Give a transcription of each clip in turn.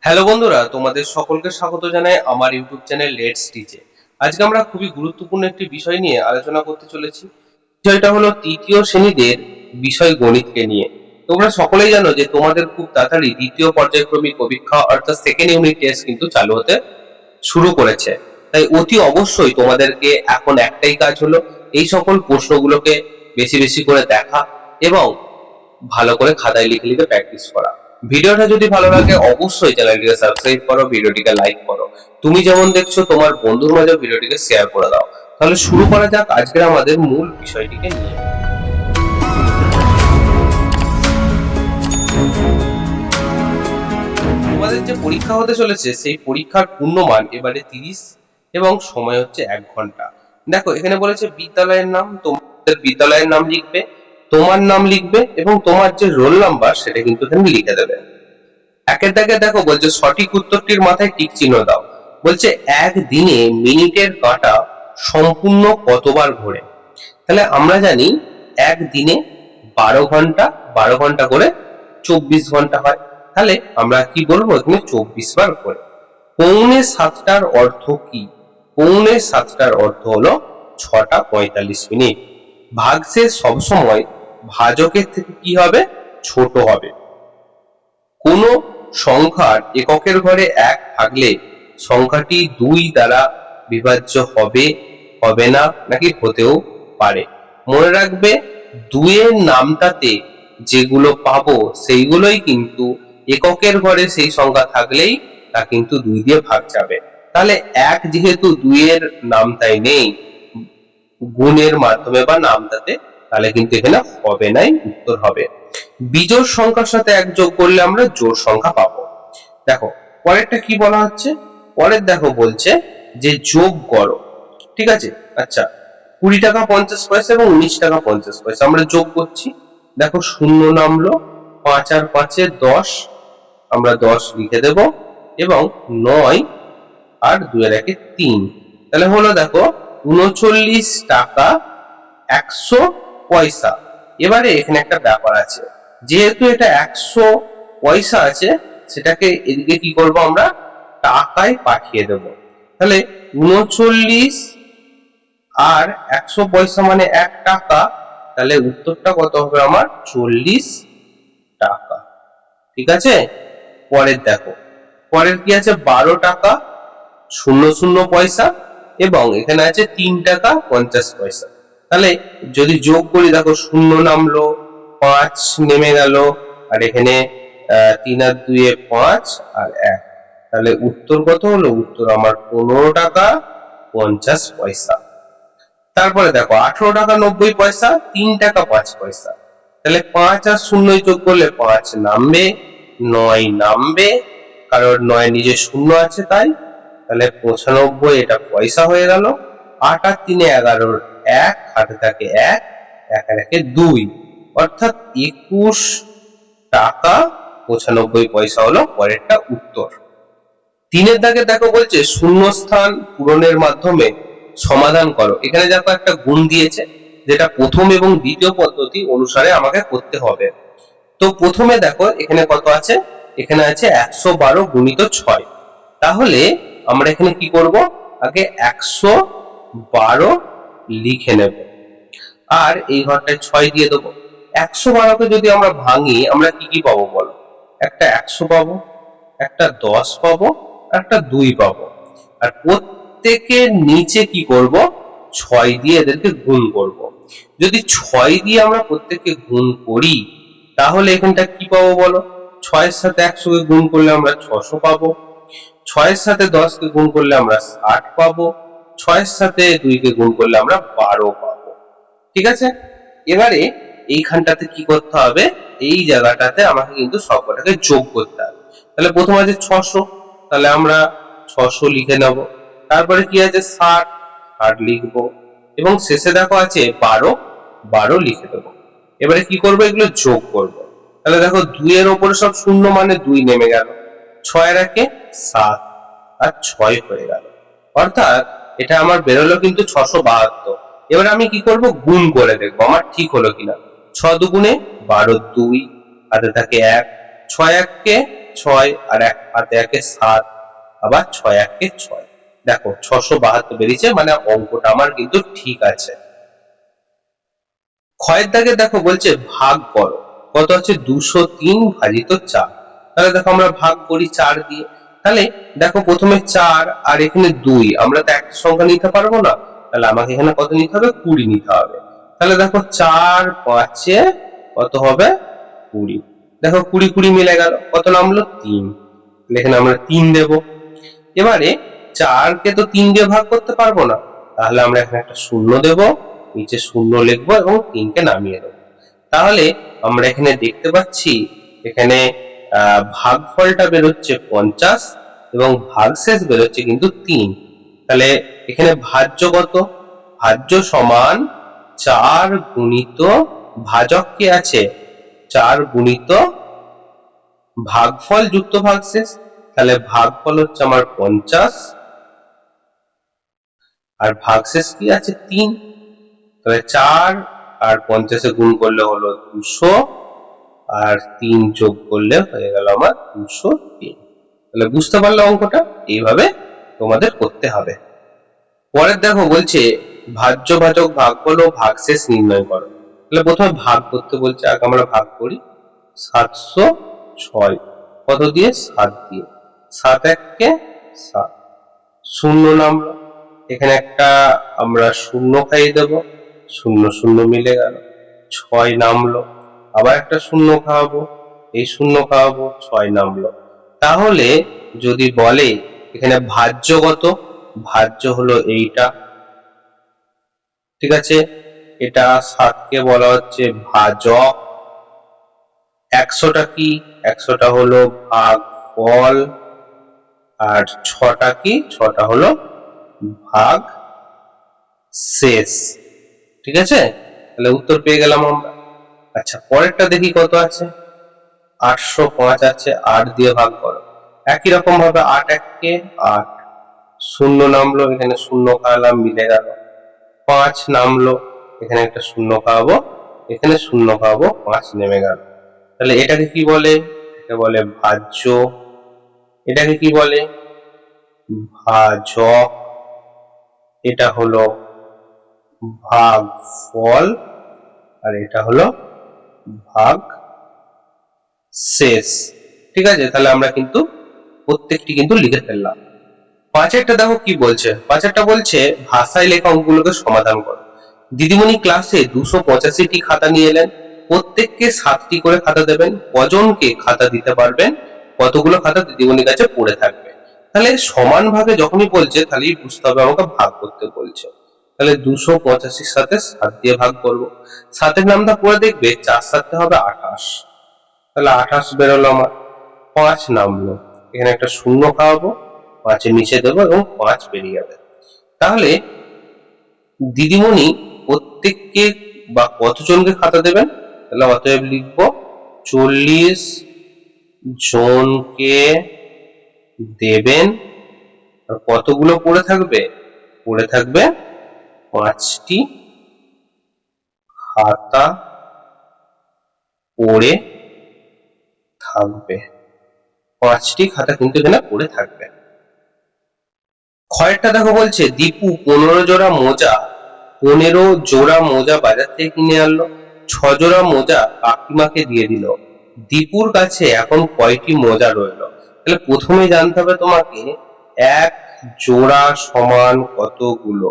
Hello বন্ধুরা, তোমাদের সকলকে স্বাগত জানাই আমার ইউটিউব চ্যানেল লেটস টিচে। আজকে আমরা খুবই গুরুত্বপূর্ণ একটি বিষয় নিয়ে আলোচনা করতে চলেছি। বিষয়টা হলো তৃতীয় শ্রেণীদের বিষয় গণিতকে নিয়ে। তোমরা সকলেই জানো যে তোমাদের খুব তাড়াতাড়ি দ্বিতীয় পর্যায়ক্রমিক পরীক্ষা অর্থাৎ সেকেন্ড ইউনিট টেস্ট কিন্তু চালু হতে শুরু করেছে। তাই অতি অবশ্যই তোমাদেরকে এখন একটাই কাজ হলো এই সকল প্রশ্নগুলোকে বেশি বেশি করে দেখা এবং ভালো করে খাতায় লিখে লিখে প্র্যাকটিস করা। ভিডিওটা যদি ভালো লাগে অবশ্যই চ্যানেলটিকে সাবস্ক্রাইব করো, ভিডিওটিকে লাইক করো। তুমি যেমন দেখছো তোমার বন্ধুর মাঝে ভিডিওটিকে শেয়ার করে দাও। তাহলে শুরু করা যাক আজকের আমাদের মূল বিষয়টিকে নিয়ে। তোমাদের যে পরীক্ষা হতে চলেছে সেই পরীক্ষার পূর্ণমান এবারে 30 এবং সময় হচ্ছে 1 ঘন্টা। দেখো এখানে বলেছে বিদ্যালয়ের নাম, তোমাদের বিদ্যালয়ের নাম লিখবে, তোমার নাম লিখবে এবং তোমার যে রোল নাম্বার সেটা কিন্তু এখানে লিখে দেবে। একের দাগে দেখো বলছে সঠিক উত্তরটির মাথায় টিক চিহ্ন দাও। বলছে একদিনে মিনিটের কাঁটা সম্পূর্ণ কতবার ঘোরে। তাহলে আমরা জানি একদিনে 12 ঘন্টা, 12 ঘন্টা করে 24 ঘন্টা হয়। তাহলে আমরা কি বলবো এখানে 24 বার করে। পৌনে সাতটার অর্থ কি? পৌনে সাতটার অর্থ হলো 6টা 45 মিনিট। ভাগশেষ সবসময় ভাজকের থেকে কি হবে? ছোট হবে। কোন সংখ্যার এককের ঘরে 1 থাকলে সংখ্যাটি 2 দ্বারা বিভাজ্য হবে, হবে না, নাকি হতেও পারে। মনে রাখবে 2 এর নামটাতে যেগুলো পাবো সেইগুলোই কিন্তু এককের ঘরে সেই সংখ্যা থাকলেই তা কিন্তু 2 দিয়ে ভাগ যাবে। তাহলে 1 যেহেতু 2 এর নামটাই নেই গুণের মাধ্যমে বা নামটাতে, তাহলে কিন্তু এখানে হবে নাই, উত্তর হবে। বিজোড় সংখ্যার সাথে 1 যোগ করলে আমরা জোড় সংখ্যা পাবো। দেখো পরেরটা কি বলা হচ্ছে, পরের দেখো বলছে যে যোগ করো। ঠিক আছে, আচ্ছা 20 টাকা 50 পয়সা এবং 19 টাকা 50 পয়সা আমরা যোগ করছি। দেখো শূন্য নামলো, 5 আর 5 এ 10, আমরা 10 লিখে দেব এবং 9 আর 2 এর 1 এ 3, তাহলে হলো দেখো 39 টাকা 100 পয়সা। এবারে এখানে একটা ব্যাপার আছে, যেহেতু এটা 100 পয়সা আছে সেটাকে এদিকে কি করব আমরা টাকায় পাঠিয়ে দেব। তাহলে 39 আর 100 পয়সা মানে 1 টাকা, তাহলে উত্তরটা কত হবে আমার? 40 টাকা। ঠিক আছে, পরের দেখো, পরের কি আছে? 12 টাকা 00 পয়সা এবং এখানে আছে 3 টাকা 50 পয়সা। তাহলে যদি যোগ করি দেখো শূন্য নামলো, 5 নেমে গেল, আর এখানে 3 আর 2 এ 5 আর 1, তাহলে উত্তর কত হলো? উত্তর আমার 15 টাকা 50 পয়সা। তারপরে দেখো 18 টাকা 90 পয়সা, 3 টাকা 5 পয়সা। তাহলে 5 আর 0 যোগ করলে 5 নামবে, 9 নামবে, কারণ 9 নিজে 0 আছে তাই। তাহলে 95 এটা পয়সা হয়ে গেল। 8 আর 3 এ 11, 1 হাতে থাকে 1, 1 আর 1 এ 2, অর্থাৎ 21 টাকা 95 পয়সা হলো পরেরটা উত্তর। 3 এর দাগে দেখো বলছে শূন্যস্থান পূরণের মাধ্যমে সমাধান করো। এখানে দেখো একটা গুণ দিয়েছে যেটা প্রথম এবং দ্বিতীয় পদ্ধতি অনুসারে আমাকে করতে হবে। তো প্রথমে দেখো এখানে কত আছে? এখানে আছে 112 গুণিত 6। তাহলে আমরা এখানে কি করব? আগে 112 লিখে নেব আর এই ঘরটায় 6 দিয়ে দেবো। 112 কে যদি আমরা ভাঙি আমরা কি কি পাবো বলো? একটা 100 পাবো, একটা 10 পাবো, একটা 2 পাবো। আর প্রত্যেকের নিচে কি করব? 6 দিয়ে এদেরকে গুণ করব। যদি 6 দিয়ে আমরা প্রত্যেককে গুণ করি তাহলে এখানটা কি পাবো বলো? 6 এর সাথে 100 কে গুণ করলে আমরা 600 পাবো, 6 এর সাথে 10 কে গুণ করলে আমরা 60 পাবো, 6 এর সাথে 2 কে গুণ করলে আমরা 12 পাবো। ঠিক আছে, এবারে এইখানটাতে কি করতে হবে? এই জায়গাটাতে আমাকে কিন্তু সবকটাকে যোগ করতে হবে। তাহলে প্রথম আছে 600, তাহলে আমরা 600 লিখে নেব। তারপরে কি আছে? 60, 60 লিখবো এবং শেষে দেখো আছে 12, 12 লিখে দেবো। এবারে কি করবো? এগুলো যোগ করব। তাহলে দেখো 2 এর উপরে সব শূন্য মানে 2 নেমে গেল, 6 এর 1 এ 7 আর 6 হয়ে গেল, অর্থাৎ এটা আমার বেরোলো কিন্তু 672। এবার আমি কি করব? গুণ করে দেখবো আমার ঠিক হলো কিনা। 6 দুগুণে 12, 2 হাতে থাকে 1, 6 1 কে 6 আর 1 হাতে 1 7, আবার 6 1 6। দেখো 672 বেরিয়েছে, মানে অঙ্কটা আমার কিন্তু ঠিক আছে। ক্ষয়ের দাগে দেখো বলছে ভাগ করো, কত আছে 203 ভাজিত 4। তাহলে দেখো আমরা ভাগ করি 4 দিয়ে। তাহলে দেখো প্রথমে 4 আর এখানে 2, আমরা তো একটা সংখ্যা নিতে পারবো না, তাহলে আমাকে এখানে কত নিতে হবে, 20 নিতে হবে। তাহলে দেখো 4 5 কত হবে 20। দেখো 20 20 মিলে গেল, কত নামলো 3। তাহলে এখানে আমরা 3 দেব। এবারে 4 কে তো 3 দিয়ে ভাগ করতে পারবো না, তাহলে আমরা এখানে একটা শূন্য দেব, নিচে শূন্য লিখবো এবং 3 কে নামিয়ে দেবো। তাহলে আমরা এখানে দেখতে পাচ্ছি এখানে ভাগফলটা বেরোচ্ছে 50 এবং ভাগশেষ বেরোচ্ছে কিন্তু 3। তাহলে এখানে ভাজ্য কত, ভাজ্য সমান 4 গুণিত ভাজক কি আছে 4 গুণিত ভাগফল যুক্ত ভাগশেষ। তাহলে ভাগফল হচ্ছে আমার 50 আর ভাগশেষ কি আছে 3। তাহলে 4 আর 50 গুণ করলে হলো 200 আর 3 যোগ করলে হয়ে গেল আমার 203। তাহলে বুঝতে পারলে অঙ্কটা এইভাবে তোমাদের করতে হবে। পরের দেখো বলছে ভাজ্য ভাজক ভাগফল ও ভাগশেষ নির্ণয় করো। তাহলে প্রথমে ভাগ করতে বলছে, আগে আমরা ভাগ করি। 706 কত দিয়ে 7 দিয়ে, 7 1 7, শূন্য নামলো, এখানে একটা আমরা শূন্য খাইয়ে দেব, শূন্য শূন্য মিলে গেল, 6 নামলো, আবার একটা শূন্য খাওয়াবো, এই শূন্য খাওয়াবো, 6 নামলো। তাহলে যদি বলে এখানে ভাজ্য কত, ভাজ্য হলো এইটা, ঠিক আছে। এটা 7 কে বলা হচ্ছে ভাজক। 100টা কি, 100টা হলো ভাগফল, আর 6টা কি, 6টা হলো ভাগ শেষ, ঠিক আছে। তাহলে উত্তর পেয়ে গেলাম আমরা। আচ্ছা পরেরটা দেখি কত আছে, 805 আছে, 8 দিয়ে ভাগ করো। একই রকম ভাবে 8 1 কে 8, শূন্য নামলো, এখানে শূন্য খাওয়ালাম, মিলে গেল। 5 নামলো, এখানে একটা শূন্য খাওয়াবো, এখানে শূন্য খাওয়াবো, 5 নেমে গেল। তাহলে এটাকে কি বলে, এটা বলে ভাজ্য, এটাকে কি বলে ভাজক, এটা হলো ভাগফল, আর এটা হলো ভাগ শেষ, ঠিক আছে। তাহলে আমরা কিন্তু প্রত্যেকটি কিন্তু লিখে ফেললাম। পাঁচেরটা দেখো কি বলছে, পাঁচেরটা বলছে ভাষায় লেখা অঙ্কগুলোকে সমাধান করো। দিদিমণি ক্লাসে 285টি খাতা নিয়ে এলেন, প্রত্যেককে 7টি করে খাতা দেবেন, কজনকে খাতা দিতে পারবেন, কতগুলো খাতা দিদিমণির কাছে পড়ে থাকবে। তাহলে সমান ভাগে যখনই বলছে তাহলেই বুঝতে হবে আমাকে ভাগ করতে বলছে। তাহলে 285 সাথে 7 দিয়ে ভাগ করব। 7 নামটা পড়ে দেখবে 4 7 হবে 28, তাহলে 28 বেরোলো আমার। 5 নামলো, এখানে একটা শূন্য খাওয়াবো, 5 এর নিচে দেবো এবং 5 বেরিয়ে যাবে। তাহলে দিদিমণি প্রত্যেককে বা কতজনকে খাতা দেবেন, তাহলে অতএব লিখবো 40 জনকে দেবেন। আর কতগুলো পড়ে থাকবে, পড়ে থাকবে 5টি খাতা পড়ে থাকবে, 5টি খাতা কিন্তু এখানে পড়ে থাকবে। ক্ষয়েরটা দেখো বলছে দীপু 15 জোড়া মোজা বাজার থেকে কিনে আনলো, 6 জোড়া মোজা কাকিমাকে দিয়ে দিল, দীপুর কাছে এখন কয়টি মোজা রইলো। তাহলে প্রথমে জানতে হবে তোমাকে এক জোড়া সমান কতগুলো,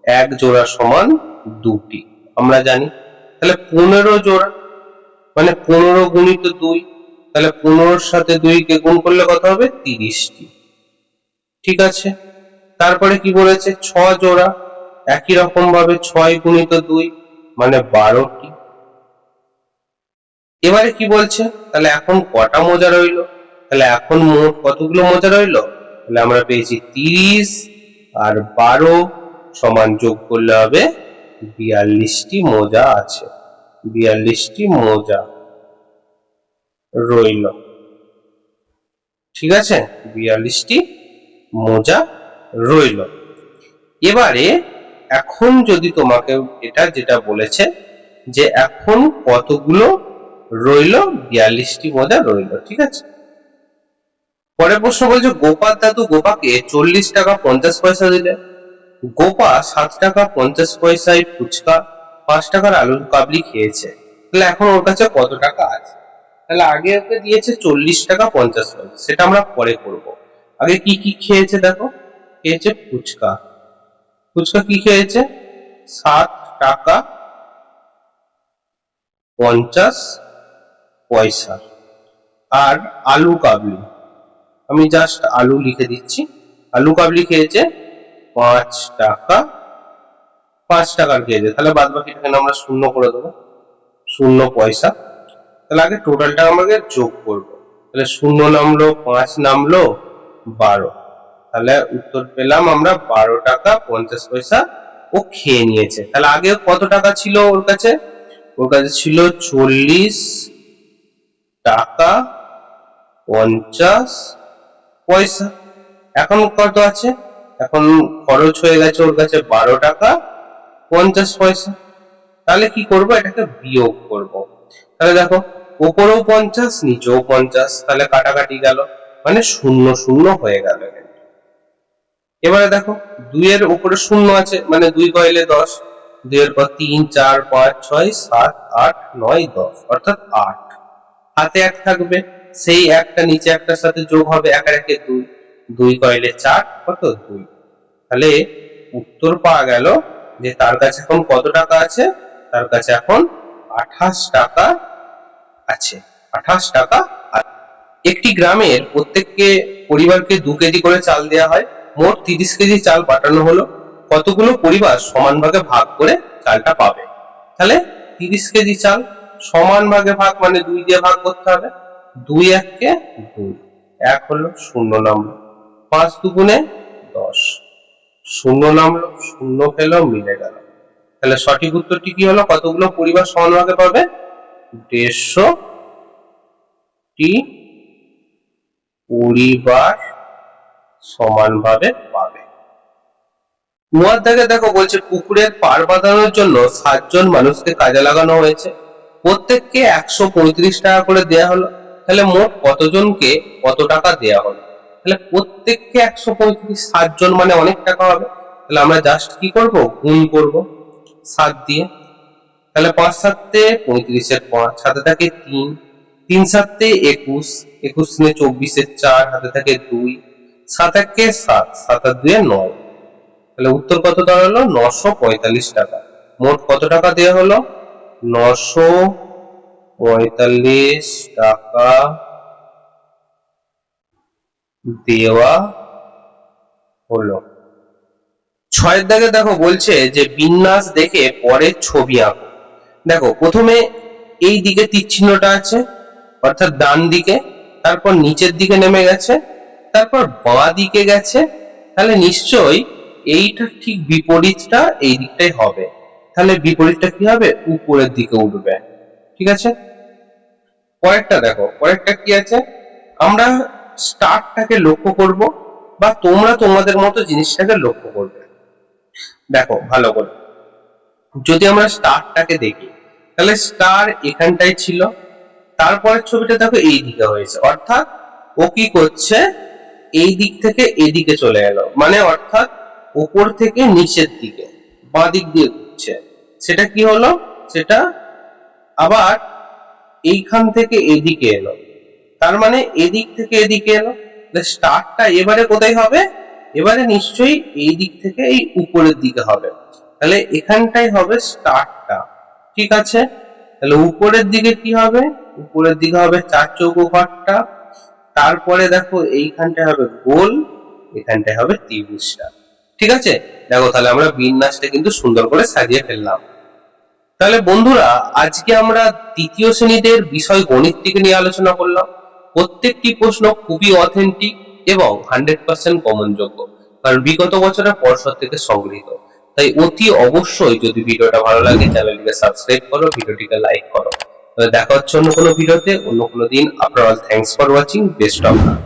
এক জোড়া সমান 2টি, আমরা জানি। তাহলে 15 জোড়া মানে 15 গুণিত 2, তাহলে 15 সাথে 2 কে গুণ করলে কত হবে 30টি, ঠিক আছে। তারপরে কি বলেছে 6 জোড়া, একই রকম ভাবে 6 গুণিত 2 মানে 12টি। এবারে কি বলছে, তাহলে এখন কটা মোজা রইলো, তাহলে এখন মোট কতগুলো মোজা রইলো, তাহলে আমরা পেয়েছি 30 আর 12 সমান যোগ করলে হবে 42টি মোজা আছে, 42টি মোজা রইল, ঠিক আছে, 42টি মোজা রইল। এবারে এখন যদি তোমাকে এটা যেটা বলেছে যে এখন কতগুলো রইল, 42টি মোজা রইল, ঠিক আছে। পরের প্রশ্ন বলছে গোপাল দাদু গোপাকে 40 টাকা 50 পয়সা দিলে। গোপা 7 টাকা 50 পয়সায় ফুচকা 5 টাকার আলুর কাবলি খেয়েছে, তাহলে এখন ওর কাছে কত টাকা আছে? তাহলে আগে ওকে দিয়েছে 40 টাকা 50 পয়সা, সেটা আমরা পরে করব। আগে কি কি খেয়েছে দেখো, খেয়েছে ফুচকা। ফুচকা কি খেয়েছে? 7 টাকা 50 পয়সা। আর আলু কাবলি, আমি জাস্ট আলু লিখে দিচ্ছি, আলু কাবলি খেয়েছে 5 টাকা 5 টাকার খেয়েছে, তাহলে বাদ বাকিটাকে আমরা শূন্য করে দেবো, 0 পয়সা। তাহলে আগে টোটালটা আমাকে যোগ করবো, তাহলে 0 নামলো, 5 নামলো, 12, তাহলে উত্তর পেলাম আমরা 12 টাকা 50 পয়সা ও খেয়ে নিয়েছে। তাহলে আগে কত টাকা ছিল ওর কাছে? ওর কাছে ছিল 40 টাকা 50 পয়সা। এখন কত আছে? এখন খরচ হয়ে গেছে ওর কাছে 12 টাকা 50 পয়সা। তাহলে কি করব? এটাকে বিয়োগ করব। তাহলে দেখো উপরেও 50 নিচেও 50, তাহলে কাটাকাটি গেল, মানে 0 0 হয়ে গেল। এবারে দেখো 2 এর উপরে 0 আছে, মানে 2 কয়লে 10, 2 এর পর 3 4 5 6 7 8 9 10, অর্থাৎ 8। হাতে 1 থাকবে, সেই একটা নিচে একটার সাথে যোগ হবে, 1 আর 1 2, 2 কয়লে 4, কত 2। তাহলে উত্তর পাওয়া গেল যে তার কাছে এখন কত টাকা আছে? তার কাছে এখন 28 টাকা আছে, 28 টাকা। একটি গ্রামের প্রত্যেককে পরিবারকে 2 কেজি করে চাল দেওয়া হয়, মোট 30 কেজি চাল পাঠানো হলো, কতগুলো পরিবার সমান ভাগে ভাগ করে চালটা পাবে? তাহলে 30 কেজি চাল সমান ভাগে ভাগ, মানে 2 দিয়ে ভাগ করতে হবে, 2 1 কে 2, 1 হলো, 0 নামলো, 5 দুগুণে 10, 0 নামলো, 0 পেল, মিলে গেল। তাহলে সঠিক উত্তরটি কি হলো? কতগুলো পরিবার সমান ভাগে পাবে? 150 টি পরিবার সমানভাবে পাবে। দেখো বলছে পুকুরের পাড় বাঁধানোর জন্য 7 জন মানুষকে কাজে লাগানো হয়েছে, প্রত্যেককে 135 টাকা করে দেয়া হলো, তাহলে মোট কতজনকে কত টাকা দেয়া হলো? তাহলে প্রত্যেককে 135, 7 জন মানে অনেক টাকা হবে, তাহলে আমরা জাস্ট কি করব? গুণ করব 7 দিয়ে। তাহলে 5 7 35 এর 5, হাতে থাকে 3, 3 7 21, 21 24 এর 4, হাতে থাকে 2, 7 1 7, 7 আর 2 9, তাহলে উত্তর কত দাঁড়ালো? 945 টাকা। মোট কত টাকা দেওয়া হলো? 945 টাকা দেওয়া হলো। 6 দাগে দেখো বলছে যে বিন্যাস দেখে পরের ছবি আঁকো। দেখো প্রথমে এই দিকে তীর চিহ্নটা আছে, অর্থাৎ ডান দিকে, তারপর নিচের দিকে নেমে গেছে, তারপর বাঁ দিকে গেছে, তাহলে নিশ্চয়ই এইটা ঠিক বিপরীতটা এই দিকটাই হবে, তাহলে বিপরীতটা কি হবে? উপরের দিকে উঠবে। ঠিক আছে, পরেরটা দেখো, পরেরটা কি আছে? আমরা স্টারটাকে লক্ষ্য করব, বা তোমরা তোমাদের মতো জিনিসটাকে লক্ষ্য করবে। দেখো ভালো করে, যদি আমরা স্টারটাকে দেখি, তাহলে স্টার এখানটাই ছিল, তারপরের ছবিটা দেখো এই দিকে হয়েছে, অর্থাৎ ও কি করছে? এই দিক থেকে এদিকে চলে গেল, মানে অর্থাৎ উপর থেকে নিচের দিকে বাঁ দিক দিয়ে ঘুরছে। সেটা কি হলো? সেটা আবার এইখান থেকে এদিকে এলো, তার মানে এদিক থেকে এদিকে এলো। স্টারটা এবারে কোথায় হবে? এবারে নিশ্চয়ই এই দিক থেকে এই উপরের দিকে হবে, তাহলে এখানটাই হবে স্টারটা। ঠিক আছে, তাহলে উপরের দিকে কি হবে? উপরের দিকে হবে 4 চৌকো ঘরটা, তারপরে দেখো এইখানটায় হবে গোল, এখানটায় হবে ত্রিভুজটা। ঠিক আছে, দেখো তাহলে আমরা বিন্যাসটা কিন্তু সুন্দর করে সাজিয়ে ফেললাম। তাহলে বন্ধুরা, আজকে আমরা তৃতীয় শ্রেণীদের বিষয় গণিতটিকে নিয়ে আলোচনা করলাম। প্রত্যেকটি প্রশ্ন খুবই অথেন্টিক এবং 100% কমন যোগ্য, কারণ বিগত বছরের পর্ষদ থেকে সংগৃহীত। তাই অতি অবশ্যই যদি ভিডিওটা ভালো লাগে চ্যানেলটিকে সাবস্ক্রাইব করো, ভিডিওটিকে লাইক করো। দেখা হচ্ছে অন্য কোনো ভিডিওতে, অন্য কোনো দিন। আপনারা thanks for watching, best of luck.